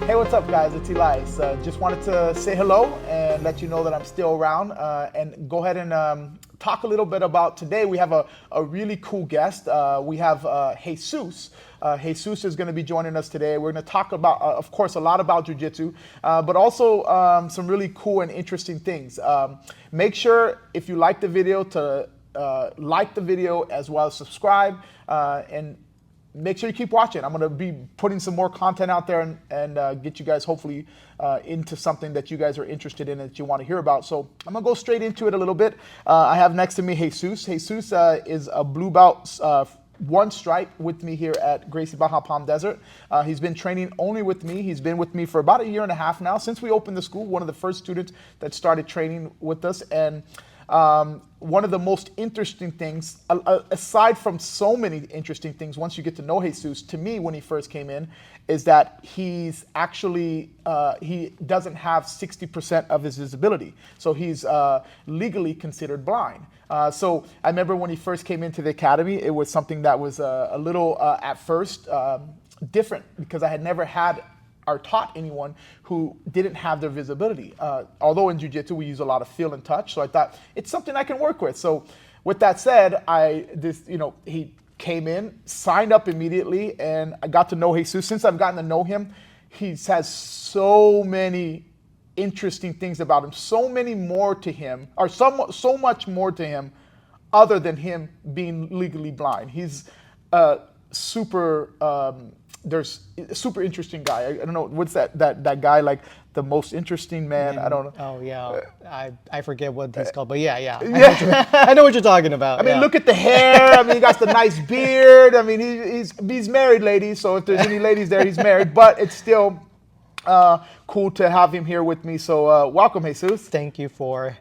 Hey, what's up, guys? It's Elias. Just wanted to say hello and let you know that I'm still around and go ahead and talk a little bit about today. We have a really cool guest. We have Jesus. Jesus is going to be joining us today. We're going to talk about, of course, a lot about Jiu-Jitsu, but also some really cool and interesting things. Make sure, if you like the video, to like the video as well as subscribe and make sure you keep watching. I'm going to be putting some more content out there and get you guys hopefully into something that you guys are interested in and that you want to hear about. So I'm going to go straight into it a little bit. I have next to me Jesus. Jesus is a blue belt, one stripe with me here at Gracie Baja Palm Desert. He's been training only with me. He's been with me for about 1.5 years now, since we opened the school, one of the first students that started training with us. And one of the most interesting things, aside from so many interesting things, once you get to know Jesus, to me, when he first came in, is that he's actually, he doesn't have 60% of his visibility. So he's legally considered blind. So I remember when he first came into the academy, it was something that was a little, at first, different, because I had never had or taught anyone who didn't have their visibility. Although in Jiu-Jitsu we use a lot of feel and touch, so I thought it's something I can work with. So with that said, he came in, signed up immediately, and I got to know Jesus. Since I've gotten to know him, he has so many interesting things about him, so many more to him, or so much more to him other than him being legally blind. He's super super interesting guy. I don't know, what's that guy, like the most interesting man? I don't know. Oh yeah, I forget what he's called, but yeah. I know what you're talking about. I mean, look at the hair. I mean, he got the nice beard. I mean, he's married, ladies. So if there's any ladies there, he's married. But it's still cool to have him here with me. So welcome, Jesus. Thank you for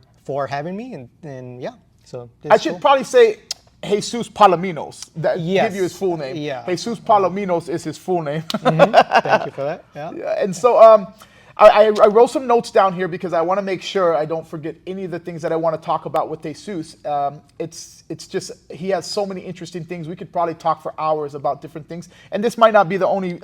having me, and yeah. So I should probably say Jesus Palominos. Yes. Give you his full name. Yeah. Jesus Palominos is his full name. Mm-hmm. Thank you for that. Yeah. And so I wrote some notes down here because I want to make sure I don't forget any of the things that I want to talk about with Jesus. It's just, he has so many interesting things. We could probably talk for hours about different things. And this might not be the only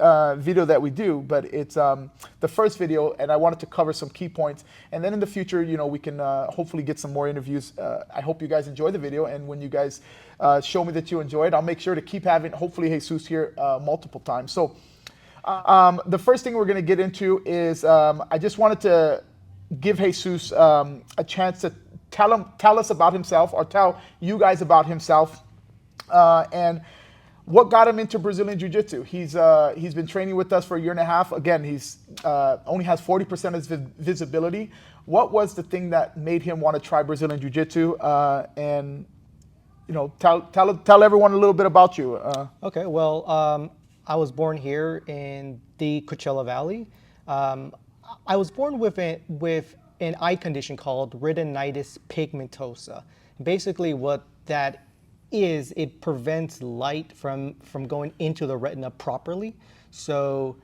video that we do, but it's the first video, and I wanted to cover some key points. And then in the future, we can hopefully get some more interviews. I hope you guys enjoy the video, and when you guys show me that you enjoyed, I'll make sure to keep having, hopefully, Jesus here multiple times. So the first thing we're going to get into is I just wanted to give Jesus a chance to tell us about himself, or tell you guys about himself, and what got him into Brazilian Jiu-Jitsu. He's been training with us for 1.5 years. Again, he's only has 40% of his visibility. What was the thing that made him want to try Brazilian Jiu-Jitsu? And tell everyone a little bit about you. Okay. Well, I was born here in the Coachella Valley. I was born with an eye condition called retinitis pigmentosa. Basically, what that is, it prevents light from going into the retina properly. So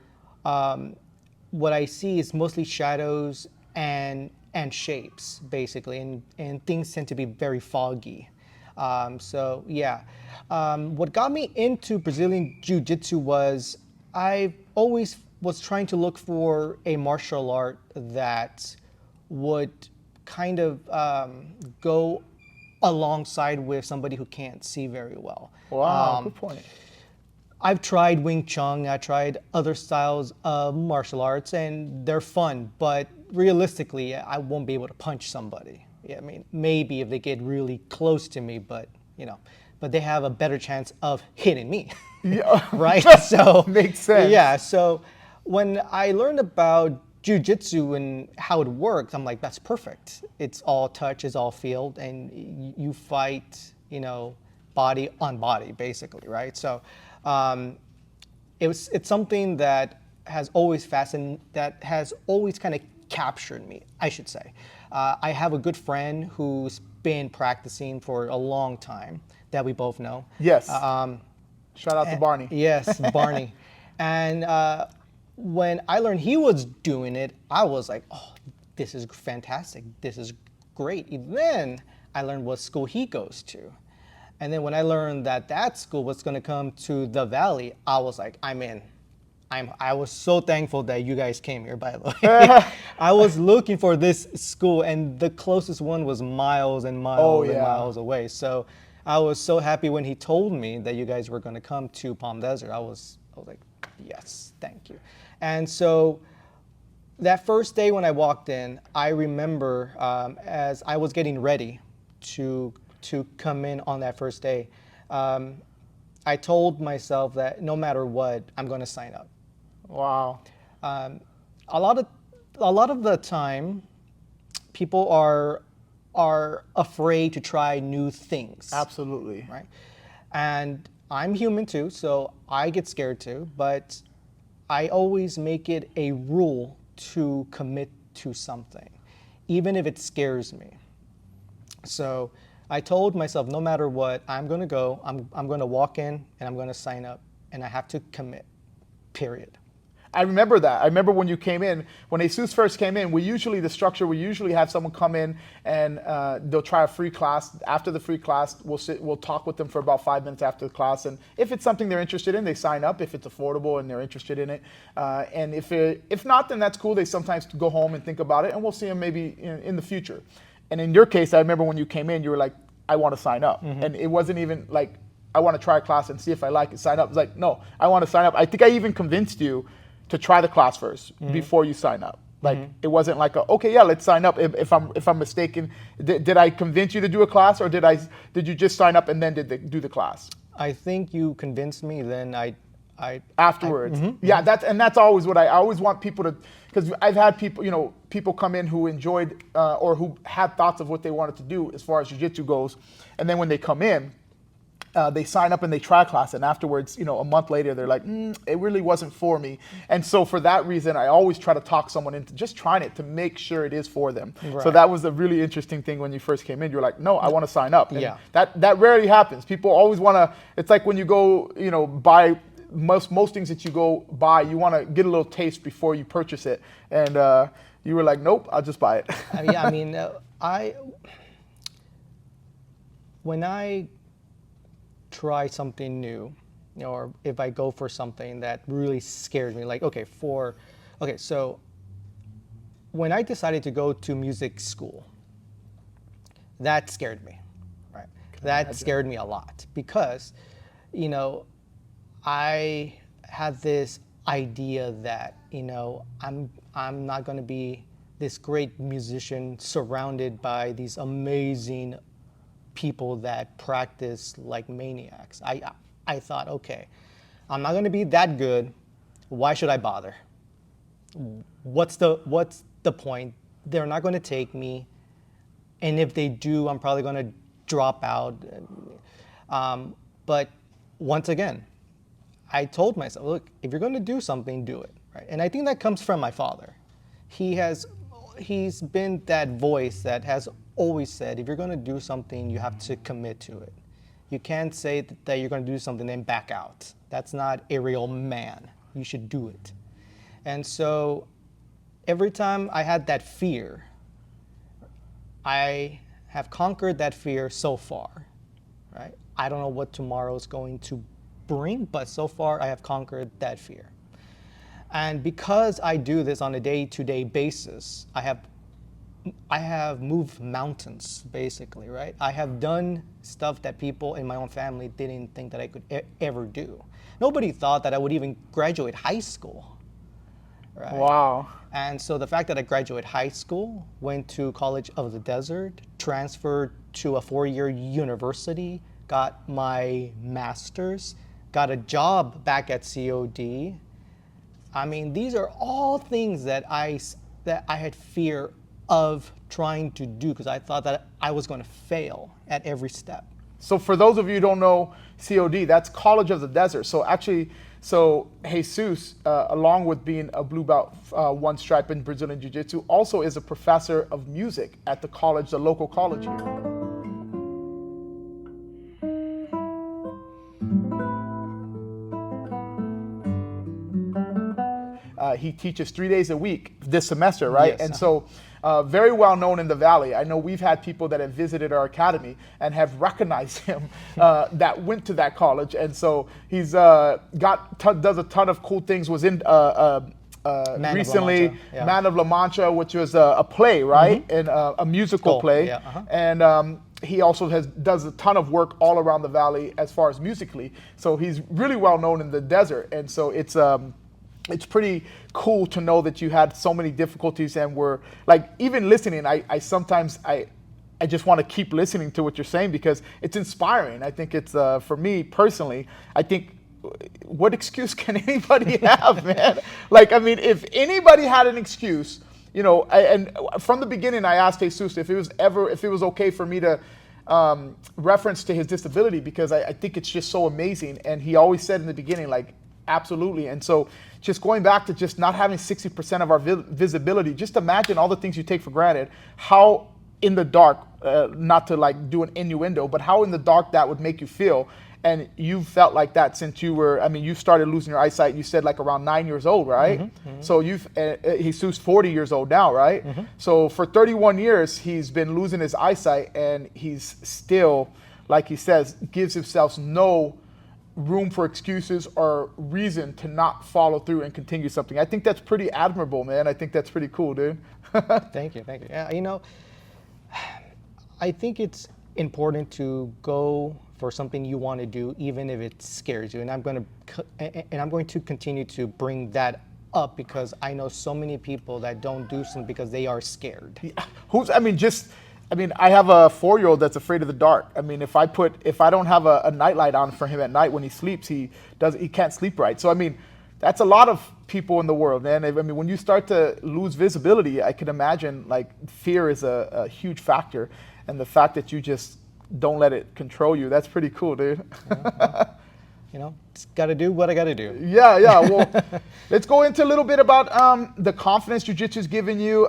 what I see is mostly shadows and shapes, basically, and things tend to be very foggy. So yeah, what got me into Brazilian Jiu-Jitsu was I always was trying to look for a martial art that would kind of go alongside with somebody who can't see very well. Wow, good point. I've tried Wing Chun, I tried other styles of martial arts, and they're fun, but realistically, I won't be able to punch somebody. Yeah, I mean, maybe if they get really close to me, but they have a better chance of hitting me. Yeah. Right? So makes sense. Yeah. So when I learned about Jiu-Jitsu and how it works, I'm like, that's perfect. It's all touch, it's all field, and you fight, body on body, basically, right? So it's something that has always fascinated, that has always kind of captured me, I should say. I have a good friend who's been practicing for a long time that we both know. Yes. Shout out to Barney. Yes, Barney. And when I learned he was doing it, I was like, oh, this is fantastic. This is great. Then I learned what school he goes to. And then when I learned that school was going to come to the Valley, I was like, I'm in. I was so thankful that you guys came here, by the way. I was looking for this school, and the closest one was miles and miles and yeah. miles away. So I was so happy when he told me that you guys were going to come to Palm Desert. I was like, yes, thank you. And so that first day when I walked in, I remember as I was getting ready to come in on that first day, I told myself that no matter what, I'm going to sign up. Wow. A lot of the time, people are afraid to try new things. Absolutely. Right? And I'm human too, so I get scared too, but I always make it a rule to commit to something, even if it scares me. So I told myself, no matter what, I'm going to go, I'm going to walk in, and I'm going to sign up, and I have to commit, period. I remember that. I remember when you came in, when Jesus first came in, we usually have someone come in and they'll try a free class. After the free class, we'll talk with them for about 5 minutes after the class. And if it's something they're interested in, they sign up. If it's affordable and they're interested in it. And if not, then that's cool. They sometimes go home and think about it, and we'll see them maybe in the future. And in your case, I remember when you came in, you were like, I want to sign up. And it wasn't even like, I want to try a class and see if I like it, sign up. It's like, no, I want to sign up. I think I even convinced you to try the class first before you sign up. Like it wasn't like okay, yeah, let's sign up. If I'm mistaken, did I convince you to do a class, or did you just sign up and then do the class? I think you convinced me. Then I afterwards. Yeah, that's always what I always want people to, because I've had people come in who enjoyed or who had thoughts of what they wanted to do as far as jiu-jitsu goes, and then when they come in, they sign up and they try class, and afterwards, a month later, they're like, it really wasn't for me. And so for that reason, I always try to talk someone into just trying it to make sure it is for them. Right. So that was a really interesting thing when you first came in. You're like, no, I want to sign up. And yeah. That rarely happens. People always want to, it's like when you go, buy most things that you go buy, you want to get a little taste before you purchase it. And you were like, nope, I'll just buy it. Yeah, I mean, when I try something new, or if I go for something that really scared me, like so when I decided to go to music school, that scared me, right? That scared me a lot because, I had this idea that, I'm not going to be this great musician surrounded by these amazing people that practice like maniacs. I thought, okay, I'm not going to be that good. Why should I bother? What's the point? They're not going to take me, and if they do, I'm probably going to drop out. But once again, I told myself, look, if you're going to do something, do it, right? And I think that comes from my father. He's been that voice that has always said, if you're going to do something, you have to commit to it. You can't say that you're going to do something and then back out. That's not a real man. You should do it. And so every time I had that fear, I have conquered that fear so far, right? I don't know what tomorrow is going to bring, but so far I have conquered that fear. And because I do this on a day-to-day basis, I have moved mountains, basically, right? I have done stuff that people in my own family didn't think that I could ever do. Nobody thought that I would even graduate high school, right? Wow. And so the fact that I graduated high school, went to College of the Desert, transferred to a 4-year university, got my master's, got a job back at COD. I mean, these are all things that I had fear of trying to do because I thought that I was going to fail at every step. So for those of you who don't know COD, that's College of the Desert. So actually, Jesus, along with being a blue belt 1 stripe in Brazilian Jiu-Jitsu, also is a professor of music at the local college here. He teaches 3 days a week this semester, right? Yes. And so very well known in the Valley. I know we've had people that have visited our academy and have recognized him that went to that college. And so he's does a ton of cool things. Was in recently Man of La Mancha, which was a play, right? And a musical play. Yeah, And he also does a ton of work all around the Valley as far as musically. So he's really well known in the desert. And so it's pretty cool to know that you had so many difficulties and were like, even listening, I sometimes just want to keep listening to what you're saying because it's inspiring. I think it's, for me personally, I think, what excuse can anybody have, man? Like, I mean, if anybody had an excuse, you know, and from the beginning, I asked Jesus if it was okay for me to reference to his disability because I think it's just so amazing. And he always said in the beginning, like, absolutely. And so just going back to just not having 60% of our visibility, just imagine all the things you take for granted, how in the dark, not to like do an innuendo, but how in the dark that would make you feel. And you felt like that since you were, I mean, you started losing your eyesight, you said like around 9 years old, right? So he's 40 years old now, right? So for 31 years, he's been losing his eyesight and he's still, like he says, gives himself no room for excuses or reason to not follow through and continue something. I think that's pretty admirable, man. I think that's pretty cool, dude. Thank you. Yeah, you know, I think it's important to go for something you want to do, even if it scares you. And I'm going to continue to bring that up because I know so many people that don't do something because they are scared. Yeah. I have a 4-year-old that's afraid of the dark. I mean, if I don't have a nightlight on for him at night when he sleeps, he can't sleep right. So I mean, that's a lot of people in the world, man. I mean, when you start to lose visibility, I can imagine like fear is a huge factor, and the fact that you just don't let it control you, that's pretty cool, dude. You know, just got to do what I got to do. Yeah. Well, let's go into a little bit about the confidence Jiu-Jitsu's given you.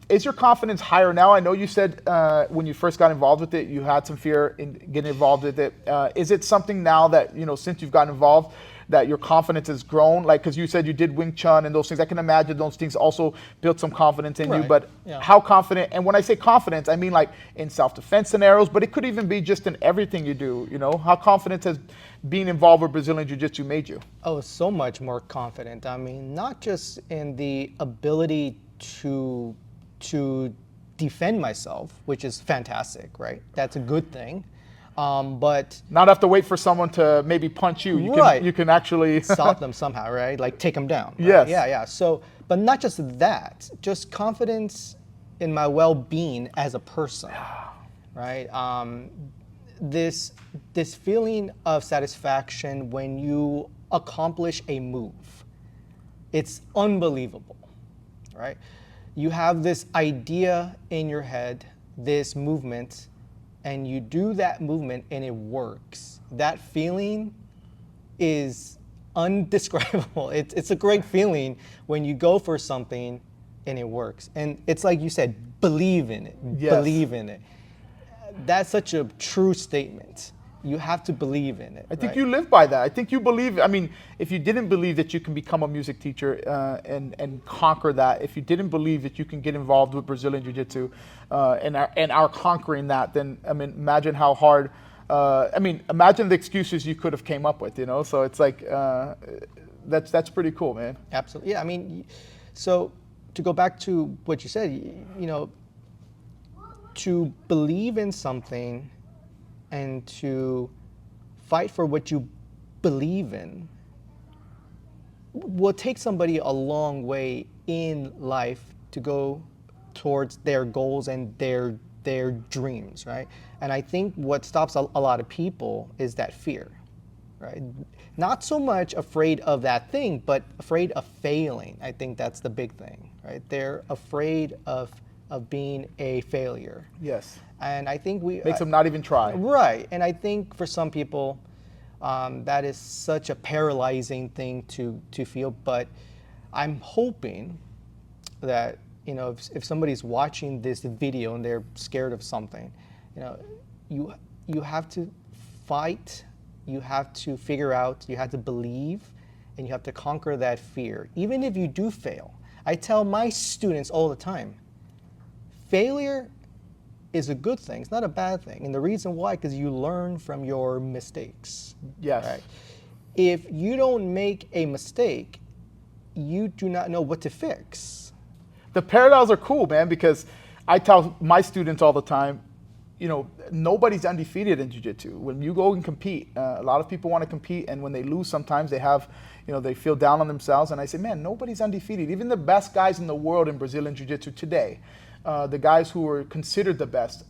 Is your confidence higher now? I know you said when you first got involved with it, you had some fear in getting involved with it. Is it something now that, you know, since you've gotten involved, that your confidence has grown? Like, because you said you did Wing Chun and those things. I can imagine those things also built some confidence in you. But how confident, and when I say confidence, I mean like in self-defense scenarios, but it could even be just in everything you do, you know? How confident has being involved with Brazilian Jiu-Jitsu made you? Oh, so much more confident. I mean, not just in the ability to defend myself, which is fantastic, right? That's a good thing. But not have to wait for someone to maybe punch you. You can actually stop them somehow, right? Like take them down. Right? Yes. Yeah. So, but not just that, just confidence in my well-being as a person, right? This feeling of satisfaction when you accomplish a move, it's unbelievable, right? You have this idea in your head, this movement, and you do that movement and it works. That feeling is undescribable. It's a great feeling when you go for something and it works. And it's like you said, believe in it. Yes. Believe in it. That's such a true statement. You have to believe in it. I think you live by that. I think you believe, I mean, if you didn't believe that you can become a music teacher and conquer that, if you didn't believe that you can get involved with Brazilian Jiu-Jitsu and are conquering that, then, I mean, imagine how hard, imagine the excuses you could have came up with, you know? So it's like, that's pretty cool, man. Absolutely. Yeah, I mean, so to go back to what you said, you know, to believe in something and to fight for what you believe in will take somebody a long way in life to go towards their goals and their dreams, right? And I think what stops a lot of people is that fear, right? Not so much afraid of that thing, but afraid of failing. I think that's the big thing, right? They're afraid of being a failure. Yes. And I think makes them not even try. Right. And I think for some people, that is such a paralyzing thing to feel. But I'm hoping that, you know, if somebody's watching this video and they're scared of something, you know, you have to fight. You have to figure out. You have to believe, and you have to conquer that fear, even if you do fail. I tell my students all the time, failure is a good thing. It's not a bad thing. And the reason why, because you learn from your mistakes. Yes. Right? If you don't make a mistake, you do not know what to fix. The parallels are cool, man, because I tell my students all the time, you know, nobody's undefeated in jiu-jitsu. When you go and compete, a lot of people want to compete, and when they lose, sometimes they have, you know, they feel down on themselves. And I say, man, nobody's undefeated. Even the best guys in the world in Brazilian jiu-jitsu today, the guys who are considered the best,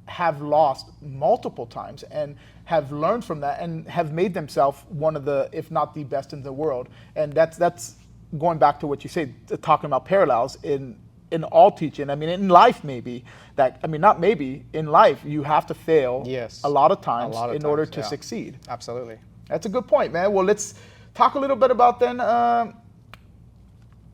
have lost multiple times and have learned from that and have made themselves one of the, if not the best in the world. And that's going back to what you say, talking about parallels in all teaching. I mean, in life, maybe that, I mean, not maybe, in life, you have to fail Yes. a lot of times A lot of in order times, to yeah. succeed. Absolutely. That's a good point, man. Well, let's talk a little bit about then.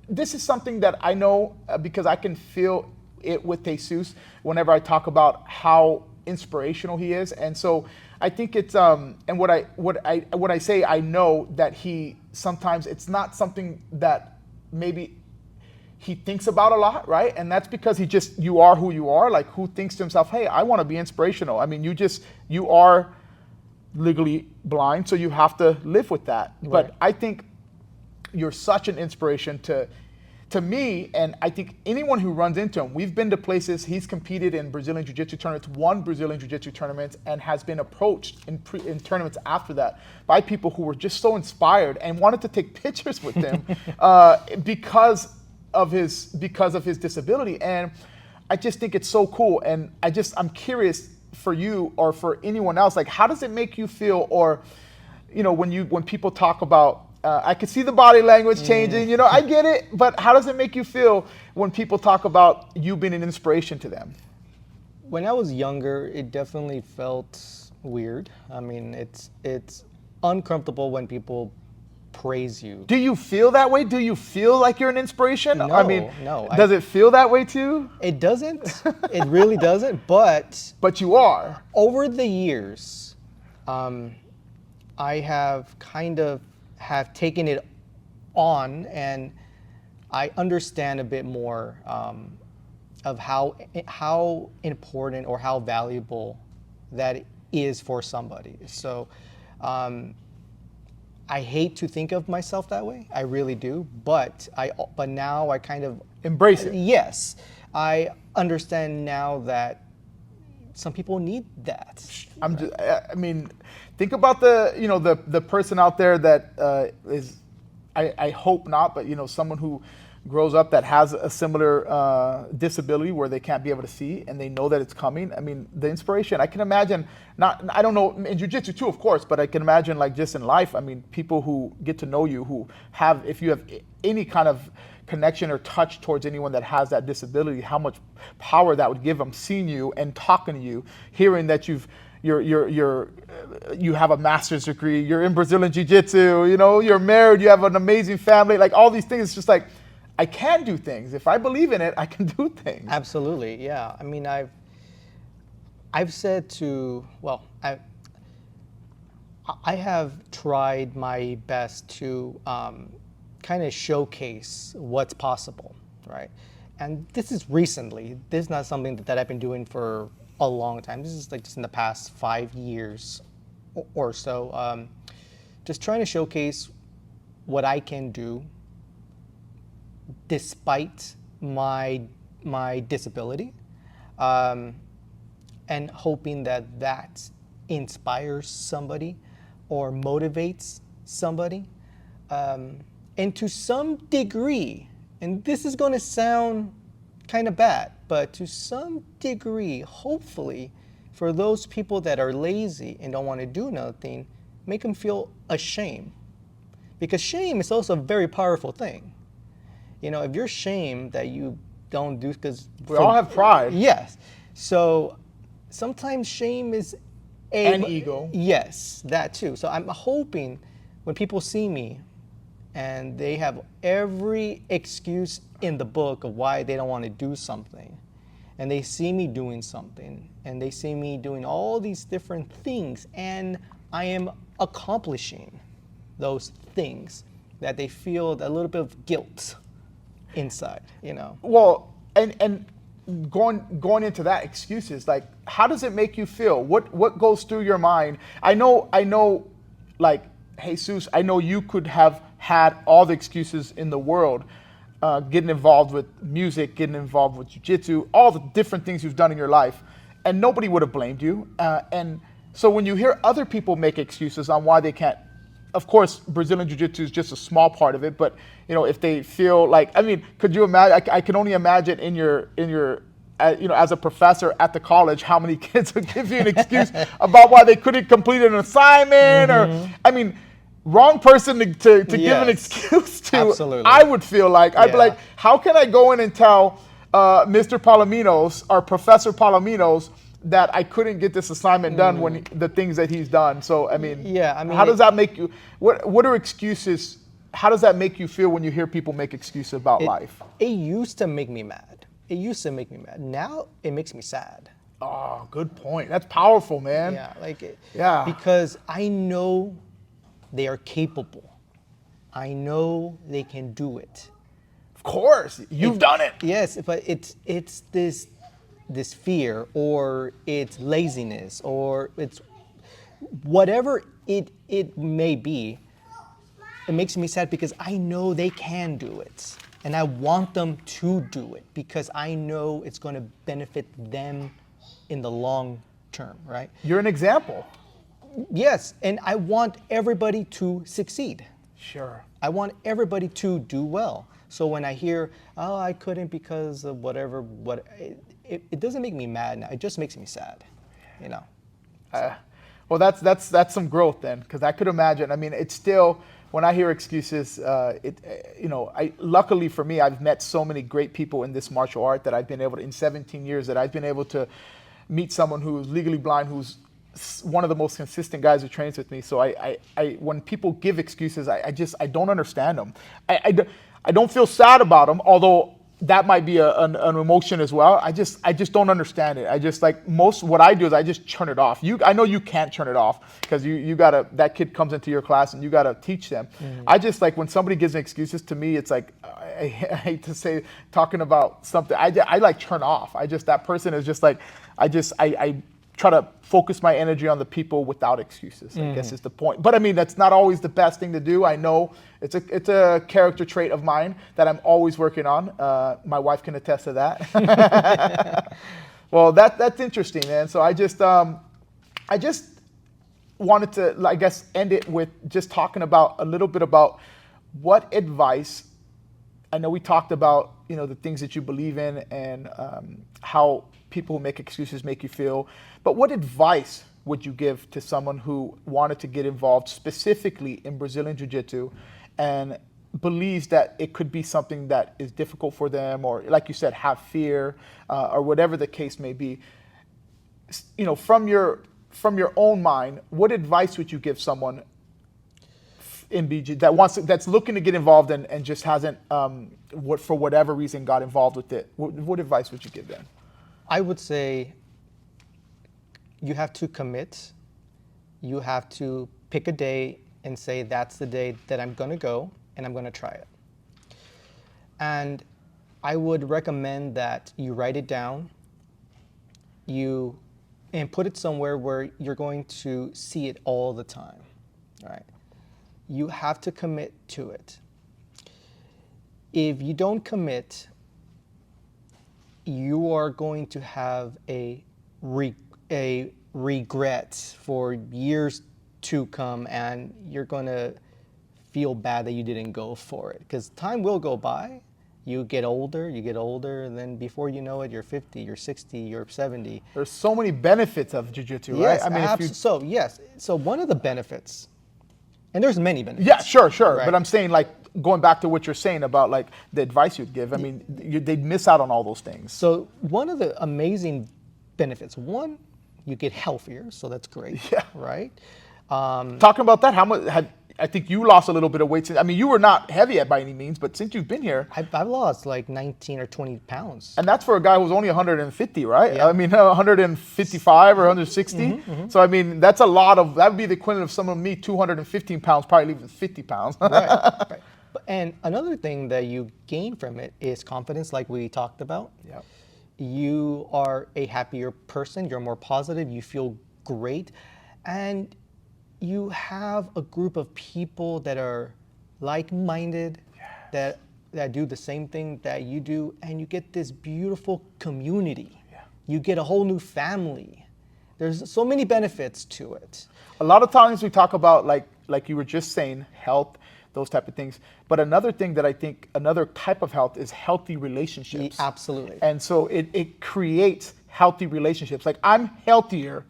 This is something that I know because I can feel it with Jesus whenever I talk about how inspirational he is. And so I think it's and what I say, I know that he sometimes, it's not something that maybe he thinks about a lot, right? And that's because you are who you are. Like, who thinks to himself, hey, I want to be inspirational? I mean, you are legally blind, so you have to live with that. Right. But I think you're such an inspiration to me, and I think anyone who runs into him. We've been to places, he's competed in Brazilian Jiu-Jitsu tournaments, won Brazilian Jiu-Jitsu tournaments, and has been approached in tournaments after that by people who were just so inspired and wanted to take pictures with him because of his disability. And I just think it's so cool. And I'm curious for you or for anyone else, like, how does it make you feel? Or, you know, when people talk about, I could see the body language changing, you know, I get it, but how does it make you feel when people talk about you being an inspiration to them? When I was younger, it definitely felt weird. I mean, it's uncomfortable when people praise you. Do you feel that way? Do you feel like you're an inspiration? No, I mean, no. Does it feel that way too? It doesn't. It really doesn't. But But you are. over the years, I have kind of taken it on, and I understand a bit more of how important or how valuable that is for somebody. So I hate to think of myself that way. I really do. But now I kind of Embrace it. Yes, I understand now that some people need that. I mean, think about the person out there that is, I hope not, but, you know, someone who grows up that has a similar disability where they can't be able to see and they know that it's coming. I mean, the inspiration, I can imagine, I don't know, in jiu-jitsu too, of course, but I can imagine, like, just in life, I mean, people who get to know you, who have, if you have any kind of connection or touch towards anyone that has that disability, how much power that would give them, seeing you and talking to you, hearing that you have a master's degree, you're in Brazilian Jiu-Jitsu, you know, you're married, you have an amazing family, like all these things. It's just like, I can do things. If I believe in it, I can do things. Absolutely, yeah. I mean, I've said to, well, I have tried my best to kind of showcase what's possible, right? And this is recently. This is not something that I've been doing for a long time. This is like just in the past 5 years or so. Just trying to showcase what I can do despite my disability, and hoping that inspires somebody or motivates somebody. And to some degree, and this is going to sound kind of bad, but to some degree, hopefully, for those people that are lazy and don't want to do nothing, make them feel ashamed. Because shame is also a very powerful thing. You know, if you're ashamed that you don't do, because we all have pride. Yes. So sometimes shame is and ego. Yes, that too. So I'm hoping when people see me and they have every excuse in the book of why they don't want to do something, and they see me doing something, and they see me doing all these different things, and I am accomplishing those things, that they feel a little bit of guilt inside, you know. Well, and going into that, excuses, like, how does it make you feel? What goes through your mind? I know, like, Jesus, I know you could have had all the excuses in the world, getting involved with music, getting involved with jiu-jitsu, all the different things you've done in your life, and nobody would have blamed you. And so when you hear other people make excuses on why they can't, of course, Brazilian Jiu-Jitsu is just a small part of it, but if they feel like, I mean, could you imagine? I can only imagine in your as a professor at the college, how many kids would give you an excuse about why they couldn't complete an assignment, or, I mean, wrong person to give an excuse to. Absolutely. I would feel like I'd be like, how can I go in and tell Mr. Palominos or Professor Palominos that I couldn't get this assignment done when the things that he's done? So I mean, how does that make you? What are excuses? How does that make you feel when you hear people make excuses about life? It used to make me mad. Now it makes me sad. Oh, good point. That's powerful, man. Yeah, because I know they are capable. I know they can do it. Of course, you've done it. Yes, but it's this fear, or it's laziness, or it's whatever it may be. It makes me sad because I know they can do it, and I want them to do it because I know it's going to benefit them in the long term, right? You're an example. Yes, and I want everybody to succeed. Sure. I want everybody to do well. So when I hear, oh, I couldn't because of whatever, it doesn't make me mad now. It just makes me sad, Well, that's some growth then, because I could imagine. I mean, it's still, when I hear excuses, luckily for me, I've met so many great people in this martial art that I've been able to, in 17 years, that I've been able to meet someone who's legally blind, who's one of the most consistent guys who trains with me. So I when people give excuses, I don't understand them. I don't feel sad about them, although that might be an emotion as well. I just don't understand it. I just, like, what I do is I just turn it off. I know you can't turn it off because you gotta, that kid comes into your class and you gotta teach them. I just, like, when somebody gives me excuses, to me it's like, I hate to say, talking about something, I like turn off. That person is just like, I try to focus my energy on the people without excuses, I guess is the point. But I mean, that's not always the best thing to do. I know it's a character trait of mine that I'm always working on. My wife can attest to that. Well, that's interesting, man. So I just wanted to, I guess, end it with just talking about a little bit about what advice. I know we talked about, the things that you believe in and how people who make excuses make you feel. But what advice would you give to someone who wanted to get involved specifically in Brazilian Jiu-Jitsu and believes that it could be something that is difficult for them, or, like you said, have fear, or whatever the case may be? From your own mind, what advice would you give someone in BG that's looking to get involved and just hasn't, for whatever reason, got involved with it? What advice would you give them? I would say you have to commit. You have to pick a day and say, that's the day that I'm going to go and I'm going to try it. And I would recommend that you write it down, and put it somewhere where you're going to see it all the time, right? You have to commit to it. If you don't commit, you are going to have a regret for years to come, and you're going to feel bad that you didn't go for it, because time will go by. You get older, and then before you know it, you're 50, you're 60, you're 70. There's so many benefits of jiu-jitsu, yes, right? I mean, so one of the benefits, and there's many benefits. Yeah, sure. Right? But I'm saying, like, going back to what you're saying about, like, the advice you'd give, I mean, they'd miss out on all those things. So one of the amazing benefits, one, you get healthier, so that's great, right? Talking about that, how much I think you lost a little bit of weight. I mean, you were not heavy by any means, but since you've been here, I've lost like 19 or 20 pounds. And that's for a guy who's only 150, right? Yeah. I mean, 155 or 160. So I mean, that's a lot of. That would be the equivalent of someone of me, 215 pounds, probably even 50 pounds. Right. And another thing that you gain from it is confidence, like we talked about. Yeah. you are a happier person, you're more positive, you feel great, and you have a group of people that are like-minded, that do the same thing that you do, and you get this beautiful community. Yeah. You get a whole new family. There's so many benefits to it. A lot of times we talk about, like you were just saying, health, those type of things. But another thing that I think, another type of health is healthy relationships. Absolutely. And so it creates healthy relationships. Like, I'm healthier,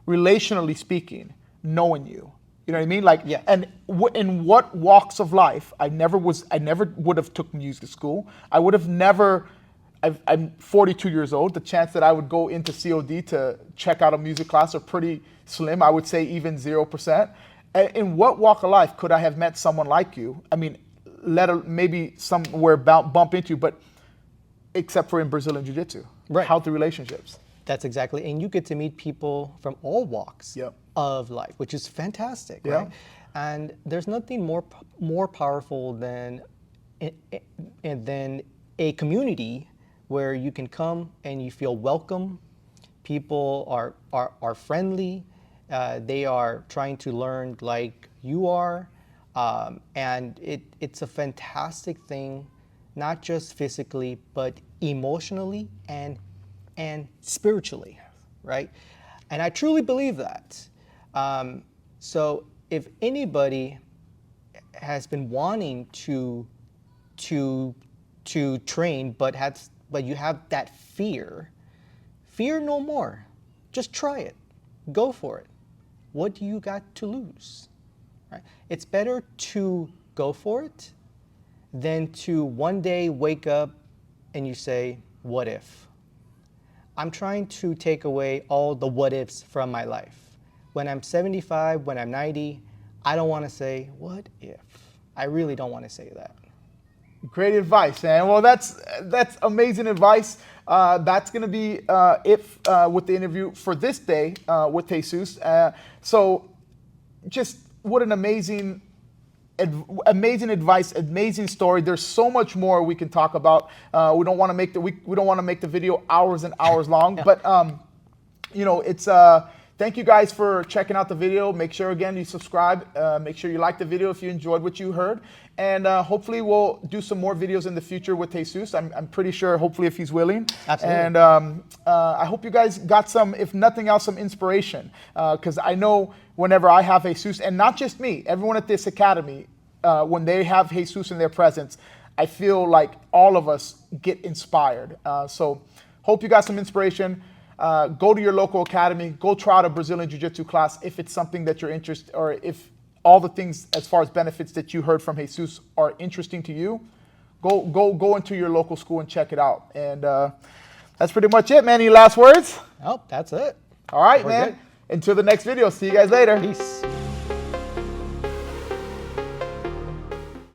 relationally speaking, knowing you. You know what I mean? Like, Yeah. and in what walks of life, I never would have took music school. I would have never, I'm 42 years old. The chance that I would go into COD to check out a music class are pretty slim. I would say even 0%. In what walk of life could I have met someone like you? I mean, maybe somewhere bump into you, but except for in Brazilian Jiu-Jitsu. Right. Healthy relationships. That's exactly, and you get to meet people from all walks Yep. of life, which is fantastic, Yeah. right? And there's nothing more powerful than a community where you can come and you feel welcome. People are friendly. They are trying to learn like you are, and it's a fantastic thing, not just physically but emotionally and spiritually, right? And I truly believe that. So if anybody has been wanting to train, but you have that fear no more. Just try it. Go for it. What do you got to lose? Right? It's better to go for it than to one day wake up and you say, what if? I'm trying to take away all the what ifs from my life. When I'm 75, when I'm 90, I don't want to say, what if? I really don't want to say that. Great advice, man. Well, that's amazing advice. That's going to be it with the interview for this day with Jesus. So just what an amazing advice, amazing story. There's so much more we can talk about. We don't want to make the video hours and hours long, but it's thank you guys for checking out the video. Make sure again you subscribe. Make sure you like the video if you enjoyed what you heard, and hopefully we'll do some more videos in the future with Jesus. I'm pretty sure, hopefully, if he's willing. Absolutely. And I hope you guys got some, if nothing else, some inspiration, because I know whenever I have Jesus, and not just me, everyone at this academy, when they have Jesus in their presence, I feel like all of us get inspired. So hope you got some inspiration. Go to your local academy, go try out a Brazilian Jiu-Jitsu class if it's something that you're interested, or if all the things as far as benefits that you heard from Jesus are interesting to you. Go into your local school and check it out. And that's pretty much it, man. Any last words? Oh, that's it. All right, We're man. good. Until the next video. See you guys later. Peace.